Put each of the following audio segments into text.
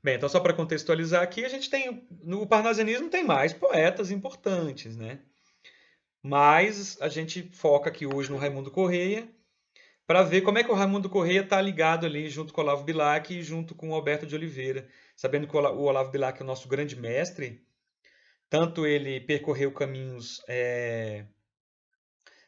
Bem, então só para contextualizar aqui, a gente tem no parnasianismo tem mais poetas importantes, né? Mas a gente foca aqui hoje no Raimundo Correia para ver como é que o Raimundo Correia está ligado ali junto com o Olavo Bilac e junto com o Alberto de Oliveira, sabendo que o Olavo Bilac é o nosso grande mestre, tanto ele percorreu caminhos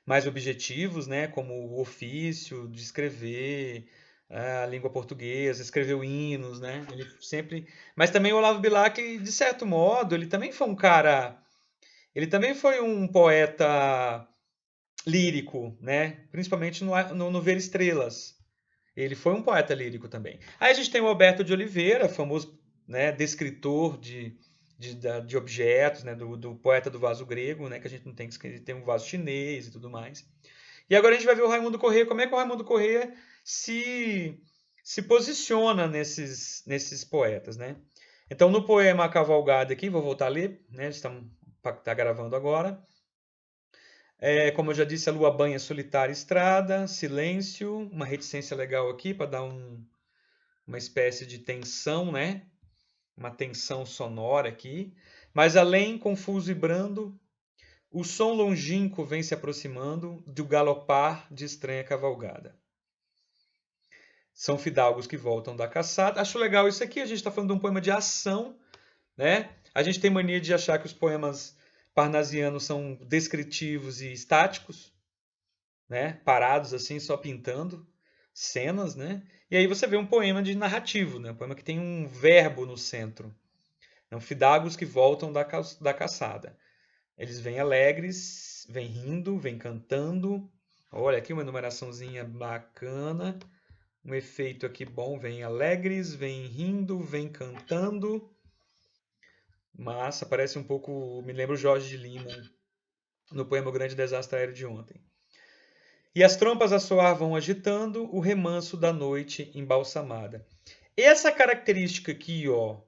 mais objetivos, né, como o ofício de escrever a língua portuguesa, escreveu hinos, né? Ele sempre, mas também o Olavo Bilac, de certo modo, ele também foi um cara, ele também foi um poeta lírico, né? Principalmente no Ver Estrelas. Ele foi um poeta lírico também. Aí a gente tem o Alberto de Oliveira, famoso, né, descritor de objetos, né, do poeta do vaso grego, né, que a gente não tem que tem um vaso chinês e tudo mais. E agora a gente vai ver o Raimundo Corrêa, como é que o Raimundo Corrêa se, se posiciona nesses poetas, né? Então, no poema A Cavalgada aqui, vou voltar a ler, né? Estamos tá gravando agora. Como eu já disse, a lua banha solitária estrada, silêncio, uma reticência legal aqui para dar uma espécie de tensão, né? Uma tensão sonora aqui. Mas além, confuso e brando, o som longínquo vem se aproximando do galopar de estranha cavalgada. São fidalgos que voltam da caçada. Acho legal isso aqui, a gente está falando de um poema de ação, né? A gente tem mania de achar que os poemas parnasianos são descritivos e estáticos, né? Parados assim, só pintando cenas, né? E aí você vê um poema de narrativo, né? Um poema que tem um verbo no centro. São fidalgos que voltam da caçada. Eles vêm alegres, vêm rindo, vêm cantando. Olha aqui uma enumeraçãozinha bacana. Um efeito aqui bom, vem alegres, vem rindo, vem cantando. Massa, parece um pouco, me lembra o Jorge de Lima no poema O Grande Desastre Aéreo de ontem. E as trompas a soar vão agitando o remanso da noite embalsamada. Essa característica aqui, ó,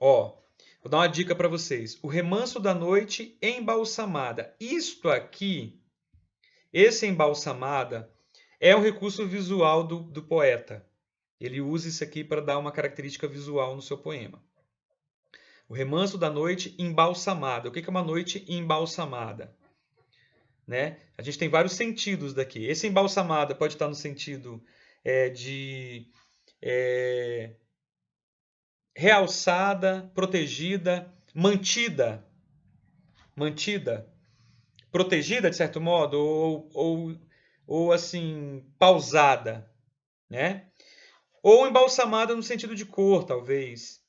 vou dar uma dica para vocês. O remanso da noite embalsamada. Isto aqui, esse embalsamada, é um recurso visual do poeta. Ele usa isso aqui para dar uma característica visual no seu poema. O remanso da noite embalsamada. O que é uma noite embalsamada? Né? A gente tem vários sentidos daqui. Esse embalsamada pode estar no sentido de realçada, protegida, mantida, protegida de certo modo, ou assim, pausada, né? Ou embalsamada no sentido de cor, talvez.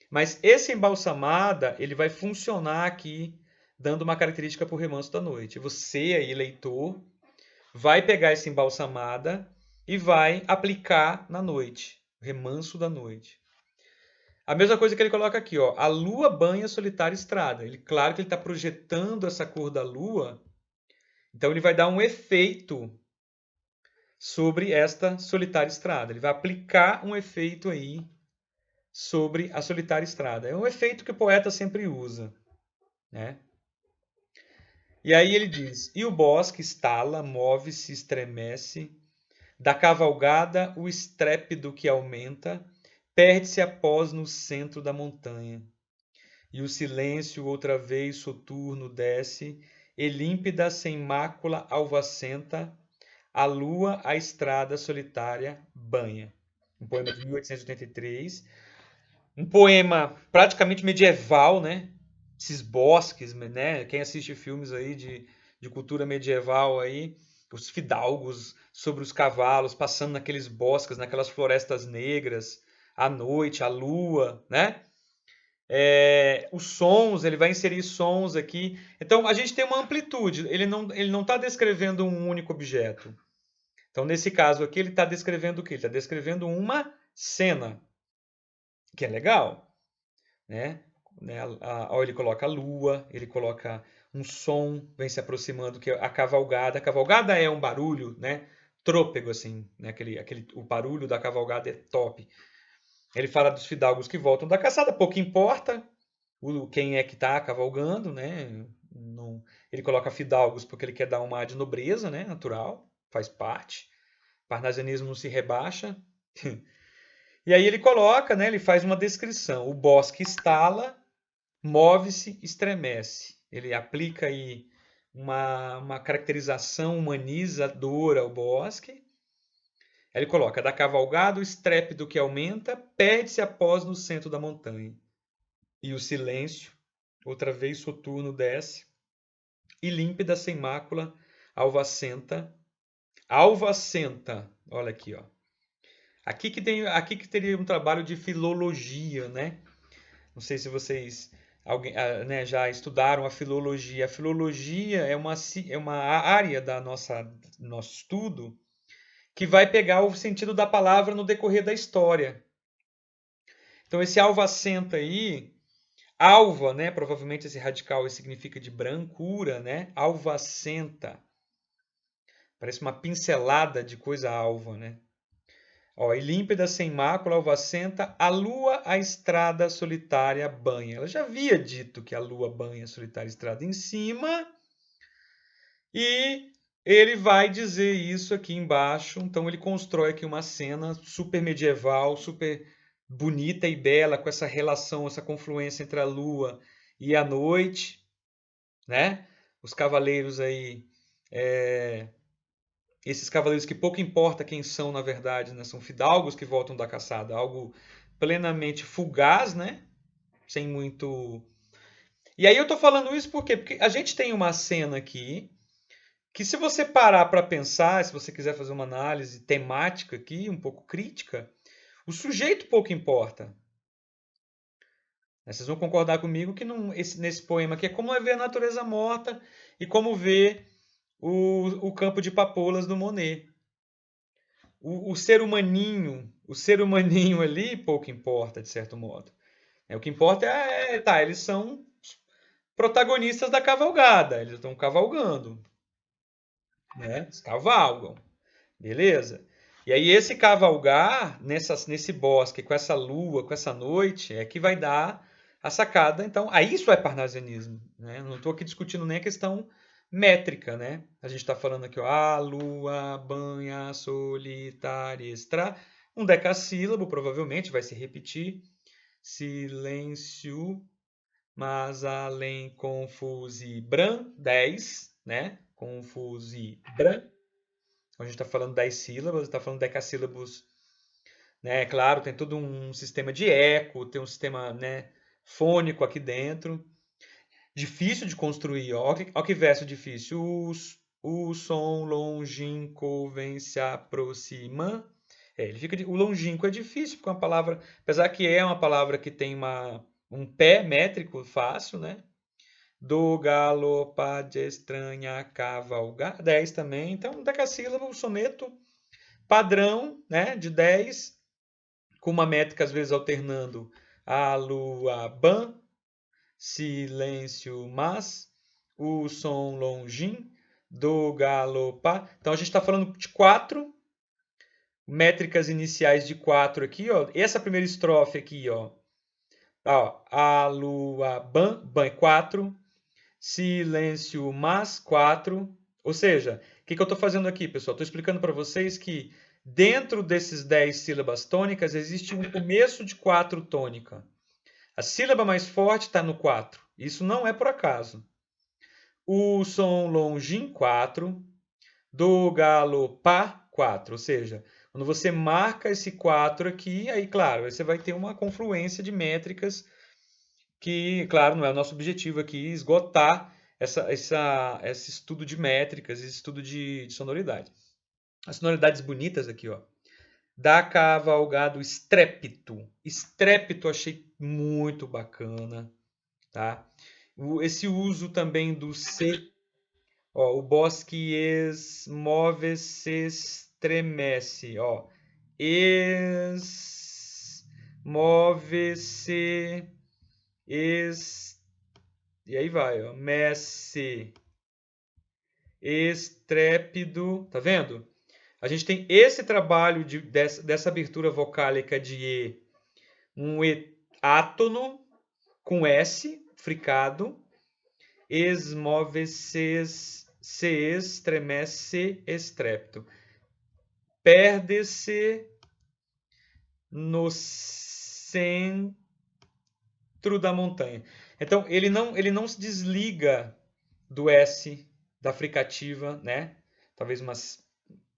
Mas esse embalsamada, ele vai funcionar aqui, dando uma característica para o remanso da noite. Você aí, leitor, vai pegar essa embalsamada e vai aplicar na noite, remanso da noite. A mesma coisa que ele coloca aqui, ó, a lua banha solitária estrada. Ele, claro que ele está projetando essa cor da lua, então ele vai dar um efeito sobre esta solitária estrada. Ele vai aplicar um efeito aí sobre a solitária estrada. É um efeito que o poeta sempre usa, né? E aí ele diz: e o bosque estala, move-se, estremece, da cavalgada o estrépido que aumenta, perde-se após no centro da montanha. E o silêncio outra vez soturno desce, e límpida sem mácula alvacenta, a lua a estrada solitária banha. Um poema de 1883. Um poema praticamente medieval, né? Esses bosques, né? Quem assiste filmes aí de cultura medieval aí, os fidalgos sobre os cavalos, passando naqueles bosques, naquelas florestas negras, à noite, a lua, né? Os sons, ele vai inserir sons aqui. Então a gente tem uma amplitude. Ele não está descrevendo um único objeto. Então nesse caso aqui ele está descrevendo o quê? Ele está descrevendo uma cena, que é legal, né? Ele coloca a lua, ele coloca um som, vem se aproximando, que é a cavalgada. A cavalgada é um barulho, né? Trôpego, assim, né? O barulho da cavalgada é top. Ele fala dos fidalgos que voltam da caçada, pouco importa quem é que está cavalgando, né? Não, ele coloca fidalgos porque ele quer dar uma de nobreza, né? Natural, faz parte. O parnasianismo não se rebaixa. E aí ele coloca, né, ele faz uma descrição. O bosque estala, move-se, estremece. Ele aplica aí uma caracterização humanizadora ao bosque. Aí ele coloca, da cavalgada, o estrépito que aumenta, perde-se após no centro da montanha. E o silêncio, outra vez soturno, desce, e límpida, sem mácula, alvacenta. Alvacenta, olha aqui, ó. Aqui que teria um trabalho de filologia, né? Não sei se vocês né, já estudaram a filologia. A filologia é uma área da nosso estudo que vai pegar o sentido da palavra no decorrer da história. Então, esse alvacenta aí, alva, né? Provavelmente esse radical aí significa de brancura, né? Alvacenta. Parece uma pincelada de coisa alva, né? Ó, e límpida, sem mácula, alvacenta, a lua a estrada solitária banha. Ela já havia dito que a lua banha a solitária estrada em cima, e ele vai dizer isso aqui embaixo. Então ele constrói aqui uma cena super medieval, super bonita e bela, com essa relação, essa confluência entre a lua e a noite, né? Os cavaleiros aí, esses cavaleiros que pouco importa quem são na verdade, né? São fidalgos que voltam da caçada, algo plenamente fugaz, né? Sem muito. E aí eu tô falando isso por quê? Porque a gente tem uma cena aqui que, se você parar para pensar, se você quiser fazer uma análise temática aqui, um pouco crítica, o sujeito pouco importa. Vocês vão concordar comigo que nesse poema aqui é como é ver a natureza morta e como ver o campo de papoulas do Monet. O ser humaninho ali pouco importa, de certo modo. O que importa tá, eles são protagonistas da cavalgada, eles estão cavalgando, né? Eles cavalgam, beleza? E aí esse cavalgar nesse bosque, com essa lua, com essa noite, é que vai dar a sacada. Então, aí isso é parnasianismo, né? Não estou aqui discutindo nem a questão métrica, né? A gente está falando aqui, ó, a lua banha solitária extra, um decassílabo, provavelmente vai se repetir. Silêncio, mas além confusibram, 10, né? Confusibram. A gente está falando 10 sílabas, está falando decassílabos, né? Claro, tem todo um sistema de eco, tem um sistema, né, fônico aqui dentro. Difícil de construir, ó. Olha que verso difícil. O som longínquo vem se aproxima. O longínquo é difícil, porque é uma palavra, apesar que é uma palavra que tem um pé métrico fácil, né? Do galopar de estranha cavalgar, 10 também. Então, decassílabo, soneto padrão, né, de 10, com uma métrica às vezes alternando a lua ban, silêncio mas, o som longin, do galopar. Então a gente está falando de 4 métricas iniciais de 4 aqui, ó. Essa primeira estrofe aqui, ó. A lua ban, ban é 4, silêncio mas 4. Ou seja, o que eu estou fazendo aqui, pessoal? Estou explicando para vocês que dentro desses 10 sílabas tônicas existe um começo de 4 tônica. A sílaba mais forte está no 4. Isso não é por acaso. O som longin 4, do galopar 4. Ou seja, quando você marca esse 4 aqui, aí claro, você vai ter uma confluência de métricas que, claro, não é o nosso objetivo aqui esgotar esse estudo de métricas, esse estudo de sonoridade. As sonoridades bonitas aqui, ó. Da cavalgado estrépito. Estrépito achei muito bacana, tá? Esse uso também do C. Ó, o bosque move-se, estremece, ó. Move-se, e aí vai, ó. Messe, estrépido, tá vendo? A gente tem esse trabalho dessa abertura vocálica de E, um E átono com S, fricado, esmove-se, se estremece, estrépito. Perde-se, no centro da montanha. Então, ele não se desliga do S, da fricativa, né? Talvez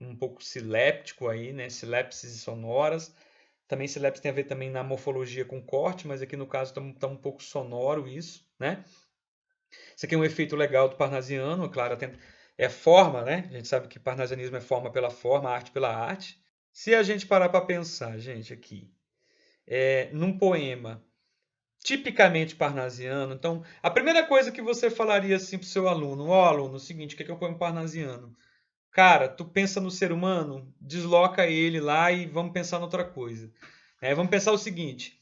um pouco siléptico aí, né? Silepses sonoras. Também silepse tem a ver também na morfologia com corte, mas aqui no caso está um pouco sonoro isso, né? Isso aqui é um efeito legal do parnasiano, claro, é forma, né? A gente sabe que parnasianismo é forma pela forma, arte pela arte. Se a gente parar para pensar, gente, aqui, num poema tipicamente parnasiano, então, a primeira coisa que você falaria assim pro seu aluno, ó, aluno, é o seguinte, o que é um poema parnasiano? Cara, tu pensa no ser humano, desloca ele lá e vamos pensar em outra coisa. Vamos pensar o seguinte,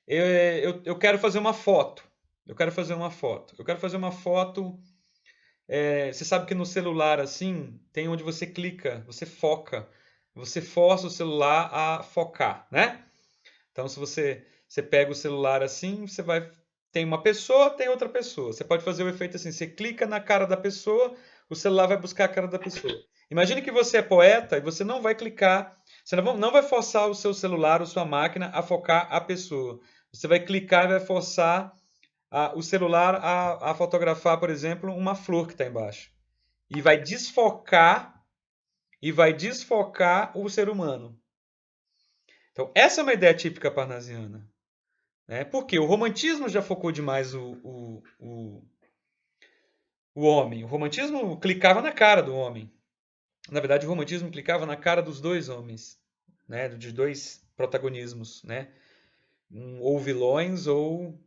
eu quero fazer uma foto, eu quero fazer uma foto, eu quero fazer uma foto. Você sabe que no celular, assim, tem onde você clica, você foca. Você força o celular a focar, né? Então, se você pega o celular assim, você vai. Tem uma pessoa, tem outra pessoa. Você pode fazer o efeito assim: você clica na cara da pessoa, o celular vai buscar a cara da pessoa. Imagine que você é poeta e você não vai clicar, você não vai forçar o seu celular ou sua máquina a focar a pessoa. Você vai clicar e vai forçar o celular a fotografar, por exemplo, uma flor que está embaixo e vai desfocar o ser humano. Então, essa é uma ideia típica parnasiana. Né? Porque o romantismo já focou demais o homem. O romantismo clicava na cara do homem. Na verdade, o romantismo clicava na cara dos dois homens, né? De dois protagonismos, né? Ou vilões ou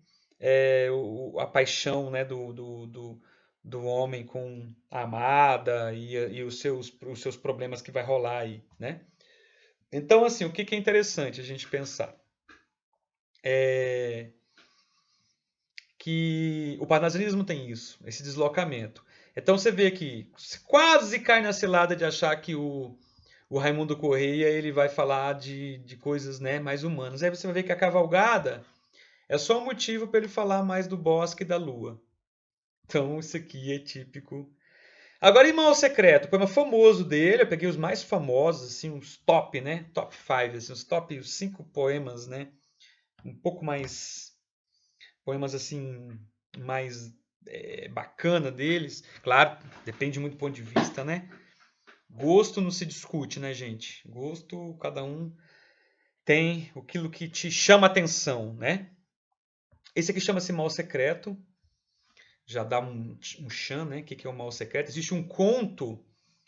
a paixão, né? Do homem com a amada e os seus problemas que vai rolar aí, né? Então, assim, o que é interessante a gente pensar? É que o parnasianismo tem isso, esse deslocamento. Então você vê que quase cai na cilada de achar que o Raimundo Correia ele vai falar de coisas, né, mais humanas. Aí você vai ver que a cavalgada é só um motivo para ele falar mais do bosque e da lua. Então isso aqui é típico. Agora, Irmão Secreto, o poema famoso dele, eu peguei os mais famosos, assim, uns top, né? Top 5, assim, os top 5 poemas, né? Um pouco mais. Poemas, assim, mais bacana deles. Claro, depende muito do ponto de vista, né? Gosto não se discute, né, gente? Gosto, cada um tem aquilo que te chama atenção, né? Esse aqui chama-se Mal Secreto. Já dá um chan, né? O que é o Mal Secreto? Existe um conto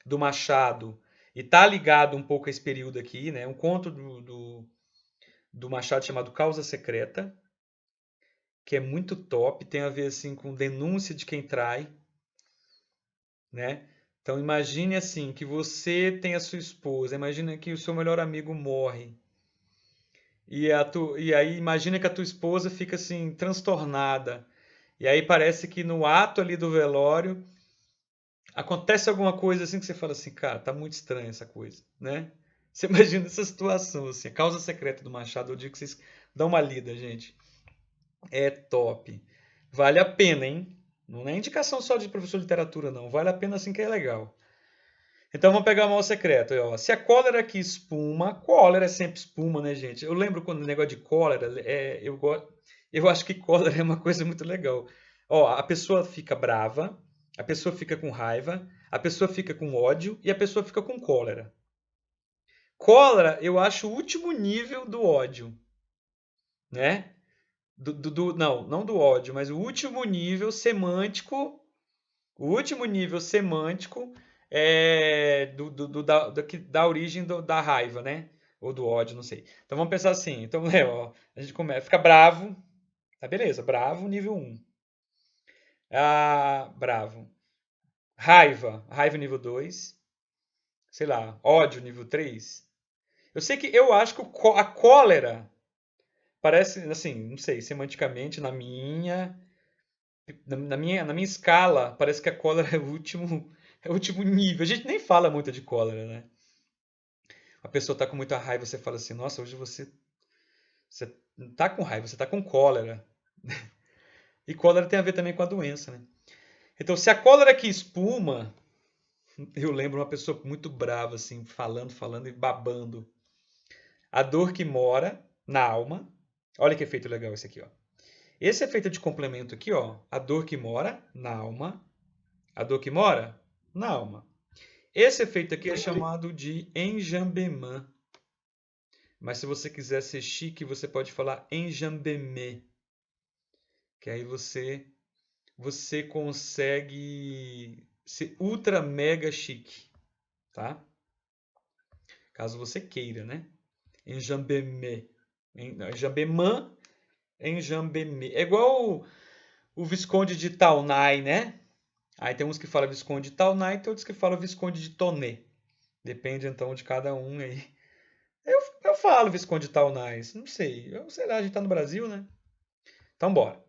do Machado e tá ligado um pouco a esse período aqui, né? Um conto do Machado chamado Causa Secreta, que é muito top, tem a ver assim com denúncia de quem trai, né? Então imagine assim que você tem a sua esposa, imagine que o seu melhor amigo morre. E aí imagina que a tua esposa fica assim transtornada. E aí parece que no ato ali do velório acontece alguma coisa assim que você fala assim, cara, tá muito estranha essa coisa, né? Você imagina essa situação assim, a Causa Secreta do Machado, eu digo que vocês dão uma lida, gente. É top. Vale a pena, hein? Não é indicação só de professor de literatura, não. Vale a pena assim que é legal. Então vamos pegar o mal secreto. Ó. Se a cólera que espuma, cólera é sempre espuma, né, gente? Eu lembro quando o negócio de cólera, eu acho que cólera é uma coisa muito legal. Ó, a pessoa fica brava, a pessoa fica com raiva, a pessoa fica com ódio e a pessoa fica com cólera. Cólera, eu acho o último nível do ódio, né? Não do ódio, mas o último nível semântico. O último nível semântico que dá origem da raiva, né? Ou do ódio, não sei. Então vamos pensar assim. Então, ó, a gente começa, fica bravo. Tá, beleza, bravo, nível um. Bravo. Raiva nível 2. Sei lá, ódio nível 3. Eu acho que a cólera parece, assim, não sei, semanticamente, na minha escala, parece que a cólera é o último nível. A gente nem fala muito de cólera, né? A pessoa tá com muita raiva, você fala assim, nossa, hoje você não tá com raiva, você tá com cólera. E cólera tem a ver também com a doença, né? Então, se a cólera que espuma, eu lembro uma pessoa muito brava, assim, falando e babando. A dor que mora na alma. Olha que efeito legal esse aqui, ó. Esse efeito de complemento aqui, ó. A dor que mora na alma. A dor que mora na alma. Esse efeito aqui é chamado de enjambement. Mas se você quiser ser chique, você pode falar enjambement. Que aí você consegue ser ultra mega chique, tá? Caso você queira, né? Enjambement. Enjambement, enjambement. É igual o Visconde de Taunay, né? Aí tem uns que falam Visconde de Taunay e tem outros que falam Visconde de Tonnet. Depende então de cada um aí. Eu falo Visconde de Taunay, não sei. Sei lá, a gente tá no Brasil, né? Então bora.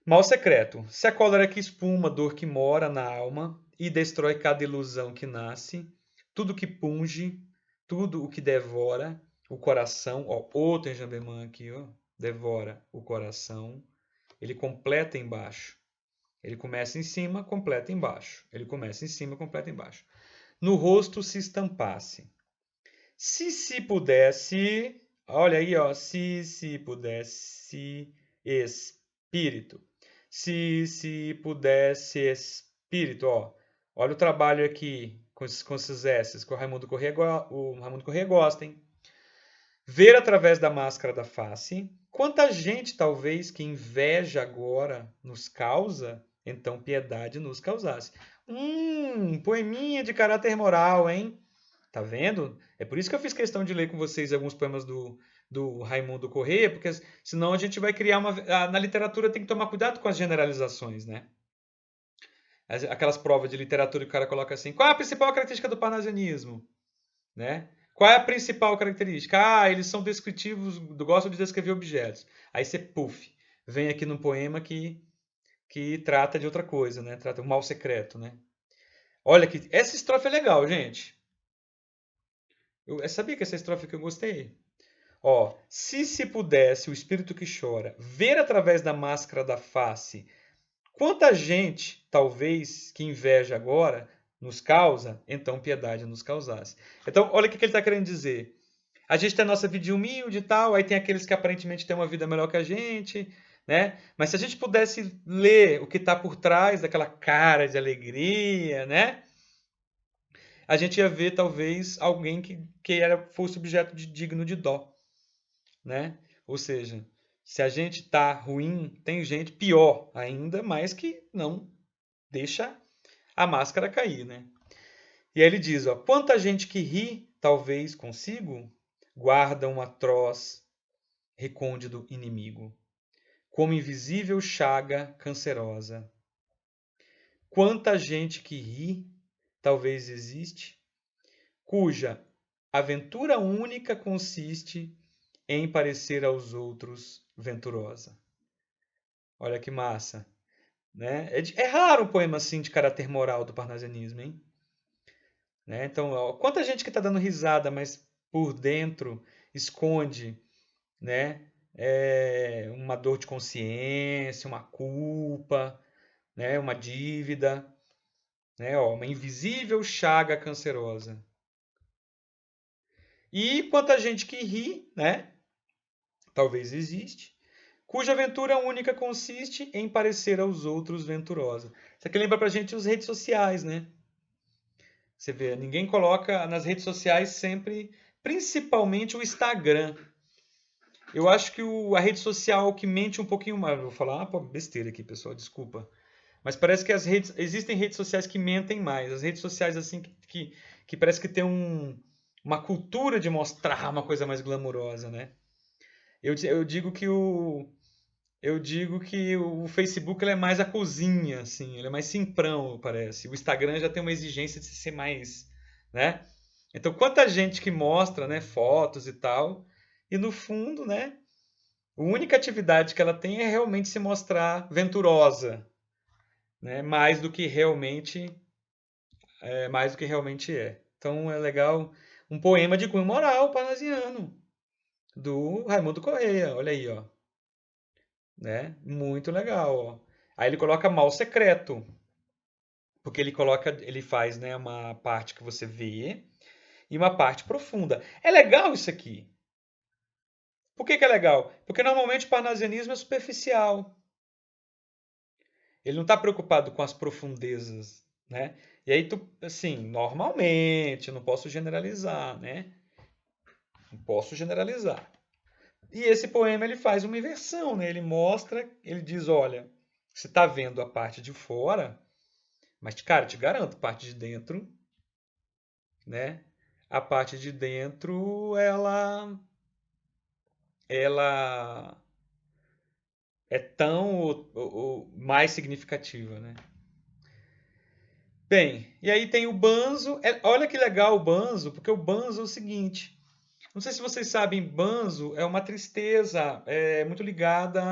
Mal secreto. Se a cólera que espuma, dor que mora na alma e destrói cada ilusão que nasce, tudo que punge, tudo o que devora o coração, ó, outro enjambemã aqui, ó, devora o coração, ele completa embaixo. Ele começa em cima, completa embaixo. Ele começa em cima, completa embaixo. No rosto se estampasse. Se pudesse, olha aí, ó, se pudesse espírito. Se pudesse espírito, ó. Olha o trabalho aqui com esses S's que o Raimundo Corrêa gosta, hein? Ver através da máscara da face. Quanta gente, talvez, que inveja agora nos causa, então piedade nos causasse. Poeminha de caráter moral, hein? Tá vendo? É por isso que eu fiz questão de ler com vocês alguns poemas do Raimundo Corrêa, porque senão a gente vai criar uma. Na literatura tem que tomar cuidado com as generalizações, né? Aquelas provas de literatura que o cara coloca assim: qual é a principal característica do parnasianismo? Né? Qual é a principal característica? Ah, eles são descritivos, gostam de descrever objetos. Aí você, puf, vem aqui num poema que trata de outra coisa, né? Trata o mal secreto, né? Olha que essa estrofe é legal, gente. Eu sabia que essa estrofe que eu gostei. Ó, se pudesse o espírito que chora ver através da máscara da face, quanta gente, talvez, que inveja agora nos causa, então piedade nos causasse. Então, olha o que ele está querendo dizer. A gente tem a nossa vida humilde e tal, aí tem aqueles que aparentemente têm uma vida melhor que a gente, né? Mas se a gente pudesse ler o que está por trás daquela cara de alegria, né? A gente ia ver talvez alguém fosse objeto de digno de dó, né? Ou seja, se a gente tá ruim, tem gente pior ainda, mas que não deixa a máscara cair, né? E aí ele diz, ó, quanta gente que ri, talvez consigo, guarda um atroz recôndito inimigo, como invisível chaga cancerosa. Quanta gente que ri, talvez existe, cuja aventura única consiste em parecer aos outros venturosa. Olha que massa, né? É raro um poema assim de caráter moral do parnasianismo, hein? Né? Então, ó, quanta gente que está dando risada, mas por dentro esconde, né? Uma dor de consciência, uma culpa, né? Uma dívida, né? Ó, uma invisível chaga cancerosa. E quanta gente que ri, né? Talvez existe, cuja aventura única consiste em parecer aos outros venturosa. Isso aqui lembra pra gente as redes sociais, né? Você vê, ninguém coloca nas redes sociais sempre, principalmente o Instagram. Eu acho que a rede social que mente um pouquinho mais. Vou falar uma besteira aqui, pessoal, desculpa. Mas parece que existem redes sociais que mentem mais. As redes sociais, assim, que parece que tem uma cultura de mostrar uma coisa mais glamurosa, né? Eu digo que o Facebook ele é mais a cozinha, assim, ele é mais simprão, parece. O Instagram já tem uma exigência de ser mais, né? Então, quanta gente que mostra, né, fotos e tal, e no fundo, né, a única atividade que ela tem é realmente se mostrar venturosa, né, mais do que realmente é. Então, é legal um poema de cunho moral parnasiano do Raimundo Corrêa, olha aí, ó, né? Muito legal, ó. Aí ele coloca mal secreto, porque ele faz, né, uma parte que você vê e uma parte profunda. É legal isso aqui. Por que que é legal? Porque normalmente o parnasianismo é superficial. Ele não está preocupado com as profundezas, né? E aí tu, assim, normalmente, eu não posso generalizar, né? Não posso generalizar. E esse poema ele faz uma inversão, né? Ele mostra, ele diz, olha, você está vendo a parte de fora, mas cara, te garanto, a parte de dentro, né? A parte de dentro, ela é tão ou mais significativa, né? Bem, e aí tem o banzo. Olha que legal o banzo, porque o banzo é o seguinte. Não sei se vocês sabem, banzo é uma tristeza muito ligada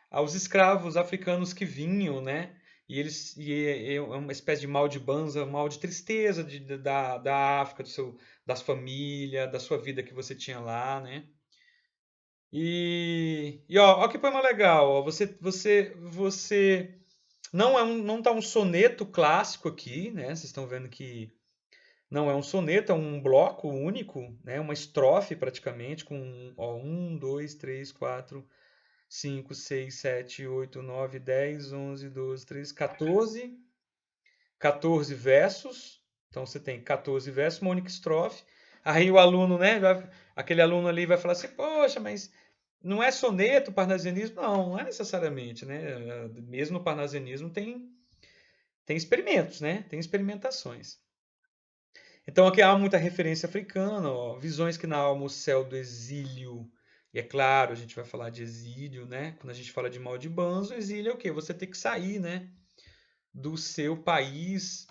aos escravos africanos que vinham, né? E é uma espécie de mal de banzo, um mal de tristeza da África, das famílias, da sua vida que você tinha lá, né? Ó que poema legal, ó. Você não tá um soneto clássico aqui, né? Vocês estão vendo que não é um soneto, é um bloco único, né? Uma estrofe praticamente, com ó, 1, 2, 3, 4, 5, 6, 7, 8, 9, 10, 11, 12, 13, 14. 14 versos. Então você tem 14 versos, uma única estrofe. Aí o aluno, né? Aquele aluno ali vai falar assim: poxa, mas não é soneto o parnasianismo? Não, não é necessariamente, né? Mesmo no parnasianismo tem experimentos, né? Tem experimentações. Então aqui há muita referência africana, ó, visões que na alma o céu do exílio. E é claro, a gente vai falar de exílio, né? Quando a gente fala de mal de banzo, exílio é o quê? Você tem que sair, né? Do seu país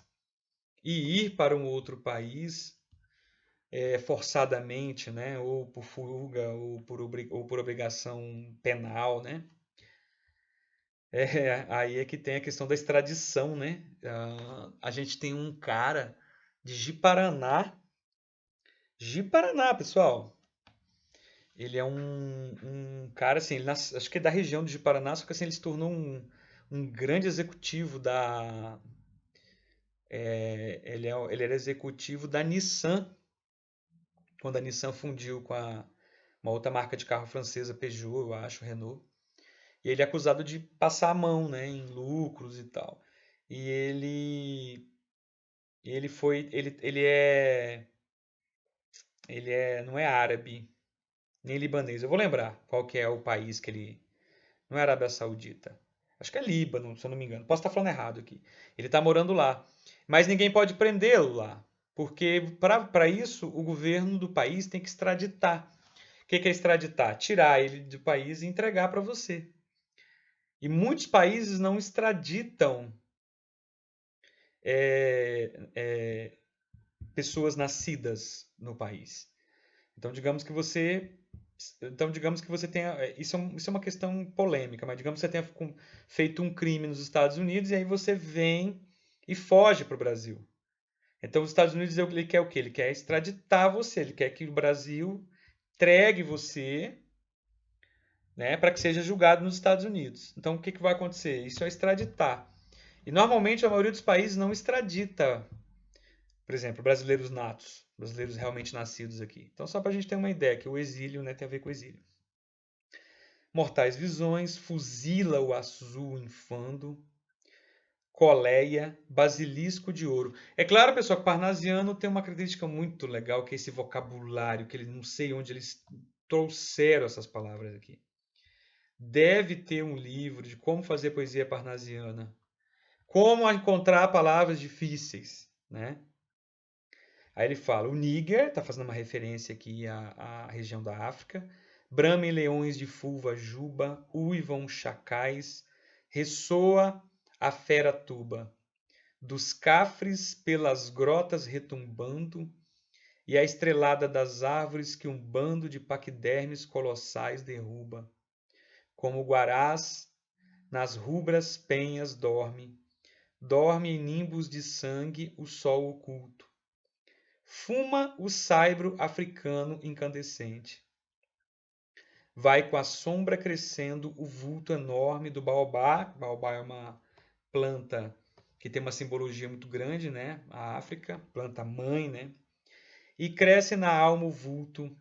e ir para um outro país forçadamente, né? Ou por fuga, ou por obrigação penal, né? Aí é que tem a questão da extradição, né? A gente tem um cara de Ji-Paraná, pessoal. Ele é um cara, assim, acho que é da região de Paraná, só que assim, ele se tornou um grande executivo da. Ele era executivo da Nissan, quando a Nissan fundiu com uma outra marca de carro francesa, Peugeot, eu acho, Renault. E ele é acusado de passar a mão, né, em lucros e tal. E ele foi. Não é árabe, nem libanês. Eu vou lembrar qual que é o país que ele. Não é Arábia Saudita. Acho que é Líbano, se eu não me engano. Posso estar falando errado aqui. Ele está morando lá. Mas ninguém pode prendê-lo lá. Porque para isso o governo do país tem que extraditar. O que é extraditar? Tirar ele do país e entregar para você. E muitos países não extraditam é, é, pessoas nascidas no país. Então, digamos que você tenha. Isso é uma questão polêmica, mas digamos que você tenha feito um crime nos Estados Unidos e aí você vem e foge para o Brasil. Então, os Estados Unidos ele quer o quê? Ele quer extraditar você, ele quer que o Brasil entregue você, né, para que seja julgado nos Estados Unidos. Então, o que, que vai acontecer? Isso é extraditar. E normalmente a maioria dos países não extradita, por exemplo, brasileiros natos, brasileiros realmente nascidos aqui. Então, só para a gente ter uma ideia, que o exílio, né, tem a ver com o exílio. Mortais visões, fuzila o azul infando, coleia, basilisco de ouro. É claro, pessoal, que Parnasiano tem uma característica muito legal, que é esse vocabulário, que ele não sei onde eles trouxeram essas palavras aqui. Deve ter um livro de como fazer poesia parnasiana. Como encontrar palavras difíceis, né? Aí ele fala, o Níger, está fazendo uma referência aqui à região da África, bramem leões de fulva juba, uivam chacais, ressoa a fera tuba, dos cafres pelas grotas retumbando, e a estrelada das árvores que um bando de paquidermes colossais derruba. Como guarás, nas rubras penhas dorme em nimbos de sangue o sol oculto. Fuma o saibro africano incandescente. Vai com a sombra crescendo o vulto enorme do baobá. Baobá é uma planta que tem uma simbologia muito grande, né? A África, planta mãe, né? E cresce na alma o vulto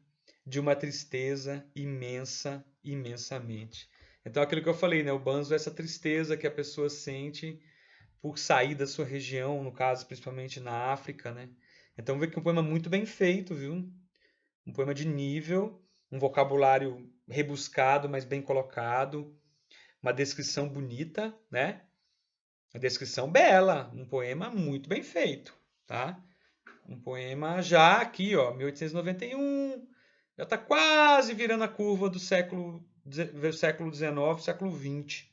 de uma tristeza imensa, imensamente. Então, aquilo que eu falei, né? O banzo é essa tristeza que a pessoa sente por sair da sua região, no caso, principalmente na África, né? Então, vê que é um poema muito bem feito, viu? Um poema de nível, um vocabulário rebuscado, mas bem colocado, uma descrição bonita, né? Uma descrição bela, um poema muito bem feito, tá? Um poema já aqui, ó, 1891, já está quase virando a curva do século XIX, século XX.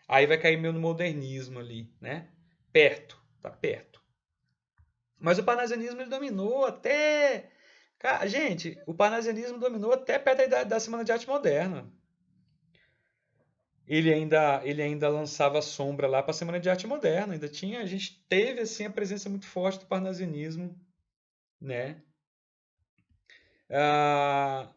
Aí vai cair meio no modernismo ali, né? Perto, tá perto. Mas o parnasianismo ele dominou até. Gente, o parnasianismo dominou até perto da Semana de Arte Moderna. Ele ainda lançava sombra lá para a Semana de Arte Moderna. A gente teve assim a presença muito forte do parnasianismo, né? Ah,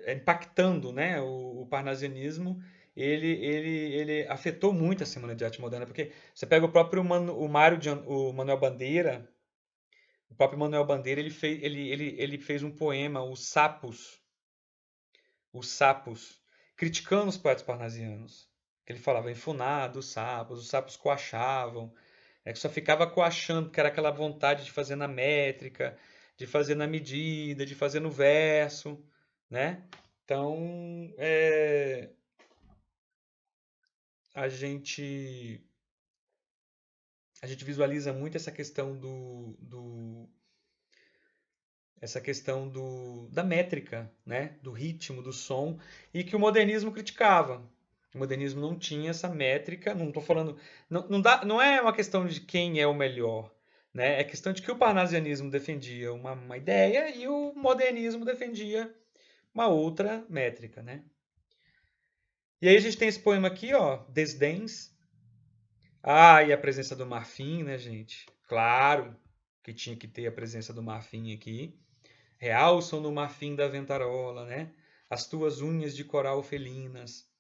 impactando, né, o parnasianismo, ele afetou muito a Semana de Arte Moderna, porque você pega o próprio o Manuel Bandeira, o próprio Manuel Bandeira, ele fez um poema, Os Sapos, criticando os poetas parnasianos. Ele falava enfunado, os sapos coachavam, que só ficava coachando, porque era aquela vontade de fazer na métrica, de fazer na medida, de fazer no verso, né? Então, a gente a gente visualiza muito essa questão da métrica, né? Do ritmo, do som, e que o modernismo criticava. O modernismo não tinha essa métrica, não estou falando, não é uma questão de quem é o melhor, né? É questão de que o parnasianismo defendia uma ideia e o modernismo defendia uma outra métrica, né? E aí a gente tem esse poema aqui, ó, Desdéns. Ah, e a presença do marfim, né, gente? Claro que tinha que ter a presença do marfim aqui. Realçam no marfim da ventarola, né? As tuas unhas de coral felinas,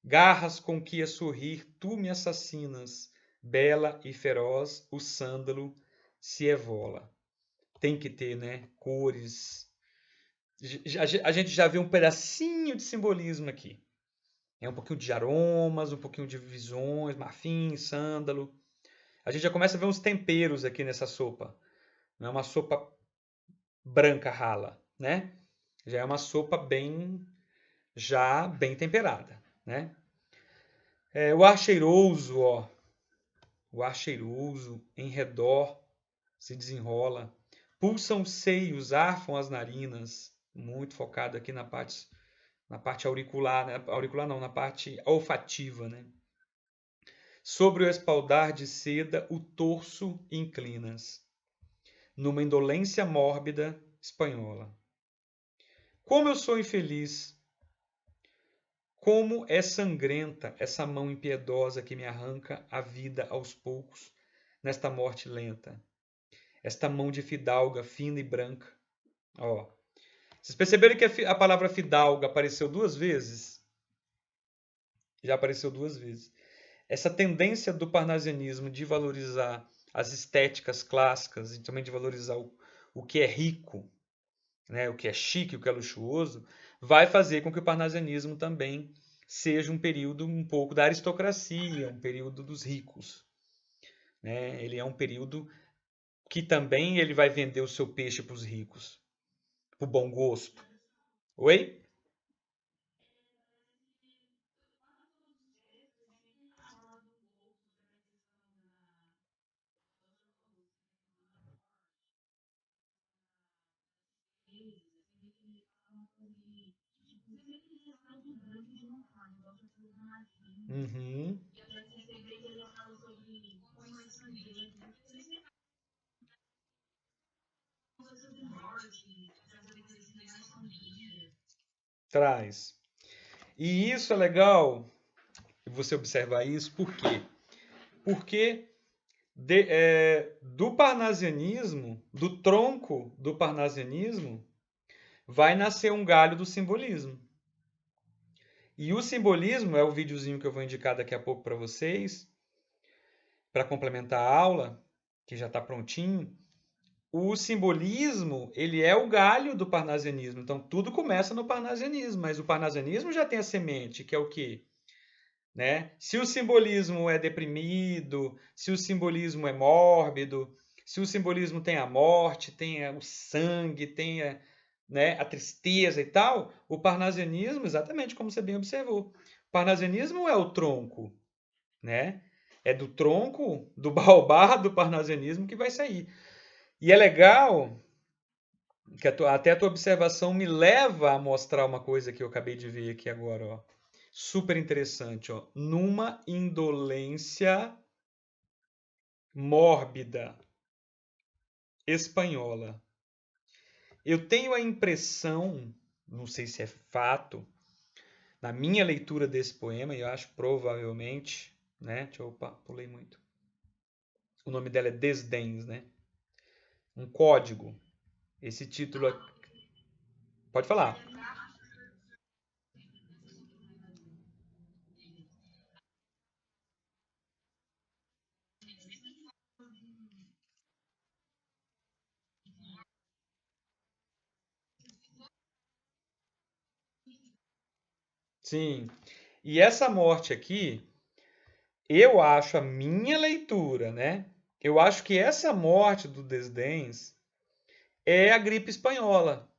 garras com que a sorrir tu me assassinas, bela e feroz o sândalo se evola. Tem que ter, né? Cores. A gente já vê um pedacinho de simbolismo aqui. É um pouquinho de aromas, um pouquinho de visões, marfim, sândalo. A gente já começa a ver uns temperos aqui nessa sopa. Não é uma sopa branca rala, né? Já é uma sopa já bem temperada, né? O ar cheiroso, ó, o ar cheiroso em redor se desenrola, pulsam os seios, arfam as narinas, muito focado aqui na parte auricular, né? Auricular não, na parte olfativa, né? Sobre o espaldar de seda, o torso inclinas, numa indolência mórbida espanhola. Como eu sou infeliz! Como é sangrenta essa mão impiedosa que me arranca a vida aos poucos, nesta morte lenta. Esta mão de fidalga fina e branca. Ó, vocês perceberam que a palavra fidalga apareceu duas vezes? Já apareceu duas vezes. Essa tendência do parnasianismo de valorizar as estéticas clássicas e também de valorizar o que é rico, né, o que é chique, o que é luxuoso, vai fazer com que o parnasianismo também seja um período um pouco da aristocracia, um período dos ricos, né? Ele é um período que também ele vai vender o seu peixe para os ricos, por bom gosto. Oi? Uhum. Traz. E isso é legal você observar isso, por quê? Porque do parnasianismo, do tronco do parnasianismo, vai nascer um galho do simbolismo. E o simbolismo é o videozinho que eu vou indicar daqui a pouco para vocês, para complementar a aula, que já está prontinho. o simbolismo, ele é o galho do parnasianismo. Então, tudo começa no parnasianismo, mas o parnasianismo já tem a semente, que é o quê? Né? Se o simbolismo é deprimido, se o simbolismo é mórbido, se o simbolismo tem a morte, tem o sangue, tem né, a tristeza e tal, o parnasianismo, exatamente como você bem observou, o parnasianismo é o tronco, né? É do tronco, do baobá do parnasianismo que vai sair. E é legal que até a tua observação me leva a mostrar uma coisa que eu acabei de ver aqui agora, ó. Super interessante, ó. Numa indolência mórbida espanhola. Eu tenho a impressão, não sei se é fato, na minha leitura desse poema, e eu acho provavelmente, né? Opa, pulei muito. O nome dela é Desdéns, né? Um código. Esse título. Pode falar. Sim. E essa morte aqui, eu acho a minha leitura, né? Eu acho que essa morte do Desdéns é a gripe espanhola.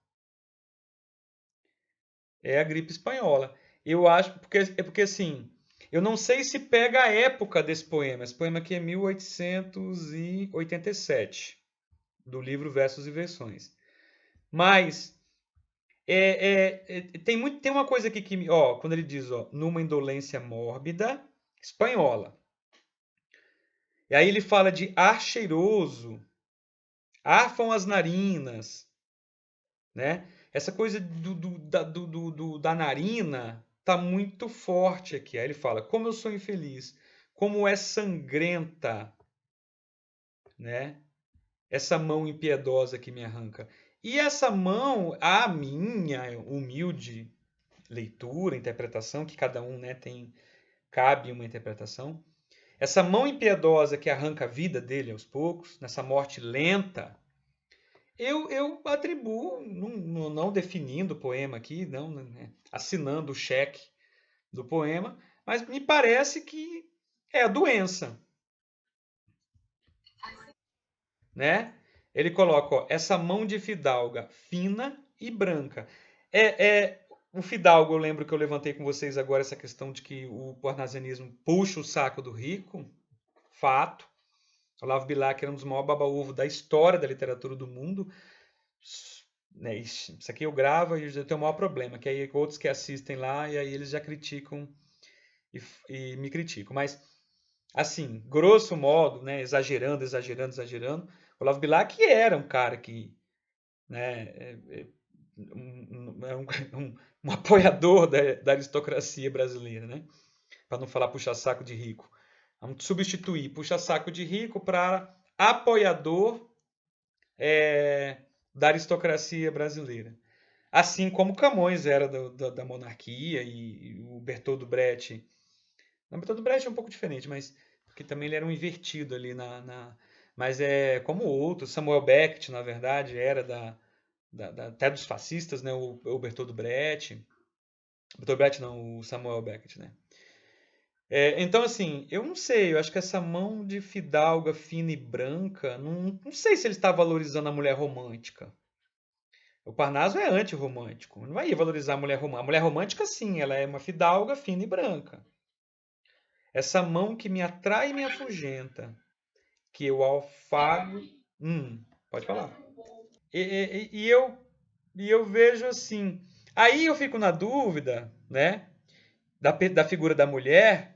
É a gripe espanhola. Eu acho, porque assim, eu não sei se pega a época desse poema. Esse poema aqui é 1887, do livro Versos e Versões. Mas tem uma coisa aqui que, ó, quando ele diz, ó, numa indolência mórbida espanhola. E aí ele fala de ar cheiroso, arfam as narinas, né? Essa coisa da narina tá muito forte aqui. Aí ele fala: como eu sou infeliz, como é sangrenta, né? Essa mão impiedosa que me arranca. E essa mão, a minha humilde leitura, interpretação, que cada um, né, tem, cabe uma interpretação. Essa mão impiedosa que arranca a vida dele aos poucos, nessa morte lenta, eu atribuo, não definindo o poema aqui, não, né, assinando o cheque do poema, mas me parece que é a doença, né? Ele coloca, ó, essa mão de fidalga fina e branca. O fidalgo, eu lembro que eu levantei com vocês agora essa questão de que o parnasianismo puxa o saco do rico, fato. Olavo Bilac era um dos maiores baba-ovo da história da literatura do mundo. Né, isso aqui eu gravo e eu tenho o maior problema, que aí outros que assistem lá e aí eles já criticam e, me criticam. Mas, assim, grosso modo, né, exagerando, Olavo Bilac era um cara que, né, um apoiador da aristocracia brasileira, né? Para não falar puxa-saco de rico. Vamos substituir puxa-saco de rico para apoiador é, da aristocracia brasileira. Assim como Camões era da monarquia e o Bertoldo Brecht. O Bertoldo Brecht é um pouco diferente, mas porque também ele era um invertido ali mas é como outros. Samuel Beckett, na verdade, era até dos fascistas, né? O Bertoldo Brecht. Bertolt Brecht não, o Samuel Beckett, né? Então, assim, eu não sei, eu acho que essa mão de fidalga fina e branca, não sei se ele está valorizando a mulher romântica. O Parnaso é antirromântico. Não vai valorizar a mulher romântica. A mulher romântica, sim, ela é uma fidalga fina e branca. Essa mão que me atrai e me afugenta, que eu afago. Pode falar. E eu vejo assim. Aí eu fico na dúvida, né, da figura da mulher,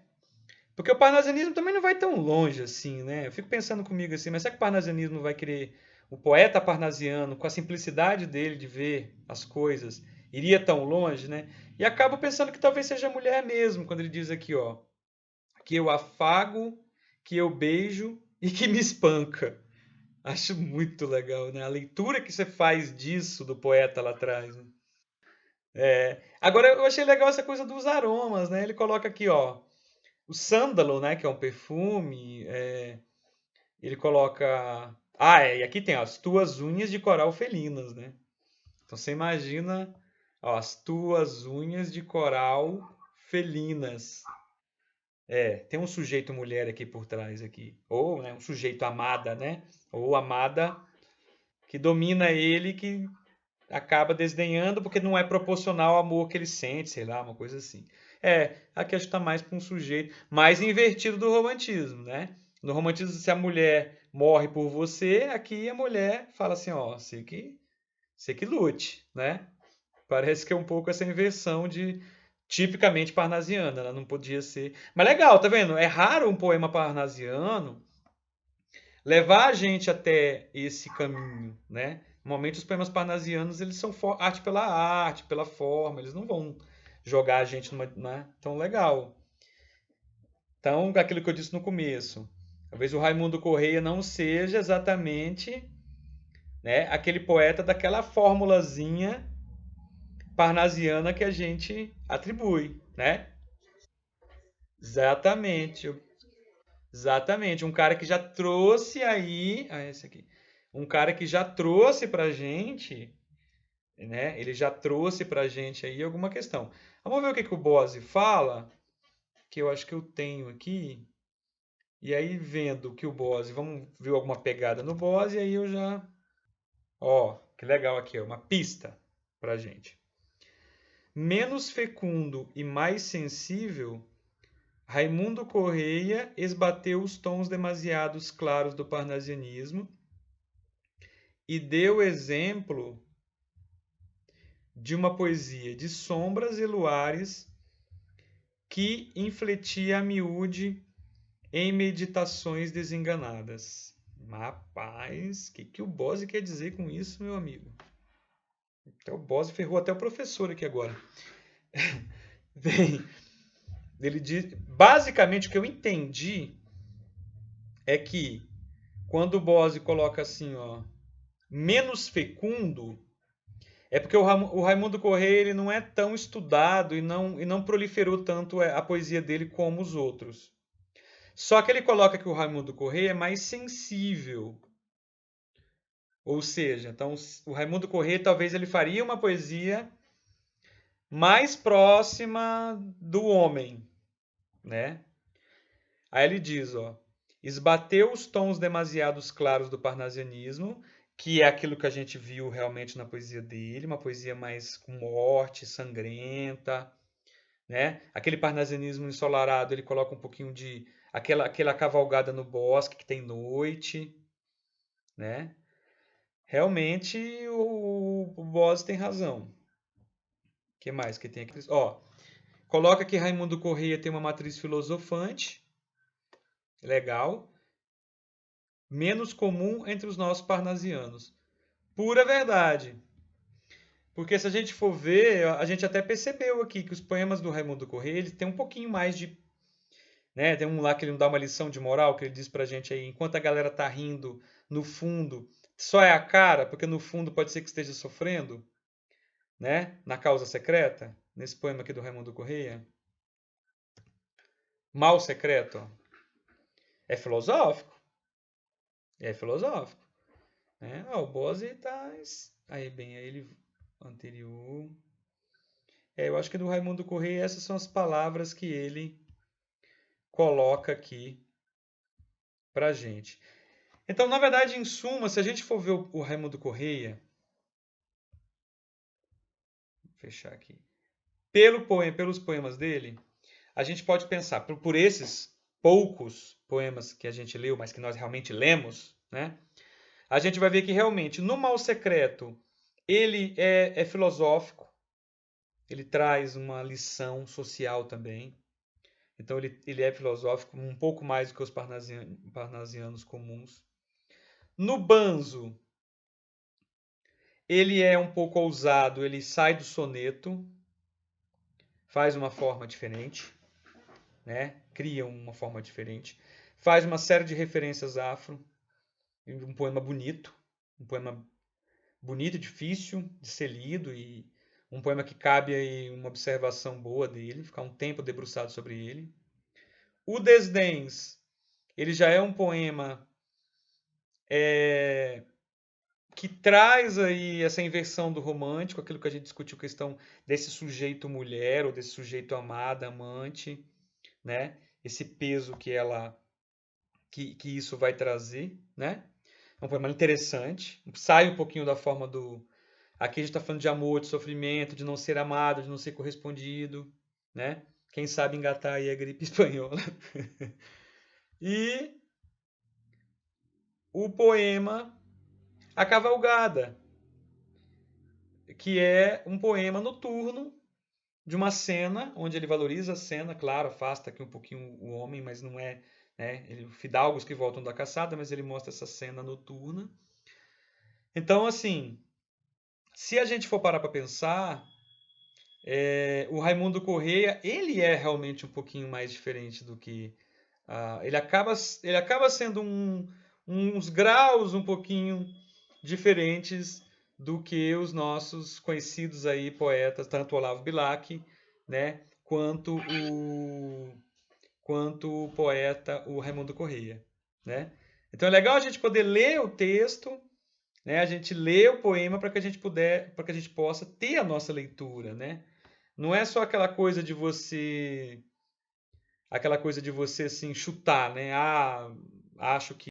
porque o parnasianismo também não vai tão longe assim, né? Eu fico pensando comigo assim, mas será que o parnasianismo vai querer, o poeta parnasiano, com a simplicidade dele de ver as coisas, iria tão longe, né? E acabo pensando que talvez seja a mulher mesmo, quando ele diz aqui, ó, que eu afago, que eu beijo e que me espanca. Acho muito legal, né? A leitura que você faz disso do poeta lá atrás, né? Agora eu achei legal essa coisa dos aromas, né? Ele coloca aqui, ó, o sândalo, né, que é um perfume, ele coloca Ah, é, e aqui tem ó, as tuas unhas de coral felinas, né? Então você imagina, ó, as tuas unhas de coral felinas. É, tem um sujeito mulher aqui por trás aqui, ou né, um sujeito amada, né? Ou amada que domina ele, que acaba desdenhando porque não é proporcional ao amor que ele sente, sei lá, uma coisa assim. É, aqui acho que está mais para um sujeito mais invertido do romantismo, né? No romantismo, se a mulher morre por você, aqui a mulher fala assim, ó, você que lute, né? Parece que é um pouco essa inversão de tipicamente parnasiana, ela não podia ser. Mas legal, tá vendo? É raro um poema parnasiano levar a gente até esse caminho, né? Normalmente os poemas parnasianos eles são arte, pela forma, eles não vão jogar a gente numa, né? Então legal. Então, aquilo que eu disse no começo, talvez o Raimundo Correia não seja exatamente, né, aquele poeta daquela formulazinha parnasiana que a gente atribui, né? Exatamente. Exatamente, um cara que já trouxe aí, esse aqui. Um cara que já trouxe pra gente, né? Ele já trouxe pra gente aí alguma questão. Vamos ver o que que o Bose fala, que eu acho que eu tenho aqui. E aí vendo que o Bose, vamos ver alguma pegada no Bose e aí eu já, ó, que legal aqui, ó, uma pista pra gente. Menos fecundo e mais sensível, Raimundo Correia esbateu os tons demasiados claros do parnasianismo e deu exemplo de uma poesia de sombras e luares que infletia a miúde em meditações desenganadas. Rapaz, o que o Bose quer dizer com isso, meu amigo? Até o Bose ferrou até o professor aqui agora. Bem, ele diz, basicamente o que eu entendi é que quando o Bose coloca assim, ó, menos fecundo, é porque o Raimundo Correia ele não é tão estudado e não proliferou tanto a poesia dele como os outros. Só que ele coloca que o Raimundo Correia é mais sensível. Ou seja, então o Raimundo Correia talvez ele faria uma poesia mais próxima do homem, né? Aí ele diz, ó, esbateu os tons demasiados claros do parnasianismo, que é aquilo que a gente viu realmente na poesia dele, uma poesia mais com morte, sangrenta, né? Aquele parnasianismo ensolarado, ele coloca um pouquinho de aquela cavalgada no bosque que tem noite, né? Realmente o Boz tem razão. O que mais que tem aqui? Ó, coloca que Raimundo Correia tem uma matriz filosofante, legal, menos comum entre os nossos parnasianos. Pura verdade. Porque se a gente for ver, a gente até percebeu aqui que os poemas do Raimundo Correia, ele tem um pouquinho mais de, né, tem um lá que ele não dá uma lição de moral, que ele diz pra gente aí, enquanto a galera tá rindo, no fundo, só é a cara, porque no fundo pode ser que esteja sofrendo, né, na causa secreta, nesse poema aqui do Raimundo Correia. Mal secreto, é filosófico, é filosófico, né? Ó, o Bose tá aí bem, aí ele anterior. É, eu acho que do Raimundo Correia essas são as palavras que ele coloca aqui pra gente. Então, na verdade, em suma, se a gente for ver o Raimundo Correia, vou fechar aqui, pelos poemas dele, a gente pode pensar, por esses poucos poemas que a gente leu, mas que nós realmente lemos, né? A gente vai ver que realmente no Mal Secreto ele é filosófico, ele traz uma lição social também. Então ele é filosófico um pouco mais do que os parnasianos comuns. No Banzo, ele é um pouco ousado, ele sai do soneto, faz uma forma diferente, né? Cria uma forma diferente, faz uma série de referências afro, um poema bonito, um poema bonito e difícil de ser lido e um poema que cabe aí uma observação boa dele, ficar um tempo debruçado sobre ele. O Desdéns, ele já é um poema que traz aí essa inversão do romântico, aquilo que a gente discutiu, questão desse sujeito mulher ou desse sujeito amada, amante, né? Esse peso que isso vai trazer, né? É um poema interessante, sai um pouquinho da forma do. Aqui a gente está falando de amor, de sofrimento, de não ser amado, de não ser correspondido, né? Quem sabe engatar aí a gripe espanhola. E o poema A Cavalgada, que é um poema noturno de uma cena onde ele valoriza a cena, claro, afasta aqui um pouquinho o homem, mas não é, né, fidalgos que voltam da caçada, mas ele mostra essa cena noturna. Então, assim, se a gente for parar para pensar, o Raimundo Correia, ele é realmente um pouquinho mais diferente do que ele acaba sendo uns graus um pouquinho diferentes do que os nossos conhecidos aí poetas, tanto o Olavo Bilac, né, quanto o poeta o Raimundo Correia, né? Então é legal a gente poder ler o texto, né? A gente lê o poema para que a gente possa ter a nossa leitura, né? Não é só aquela coisa de você assim chutar, né? Ah, acho que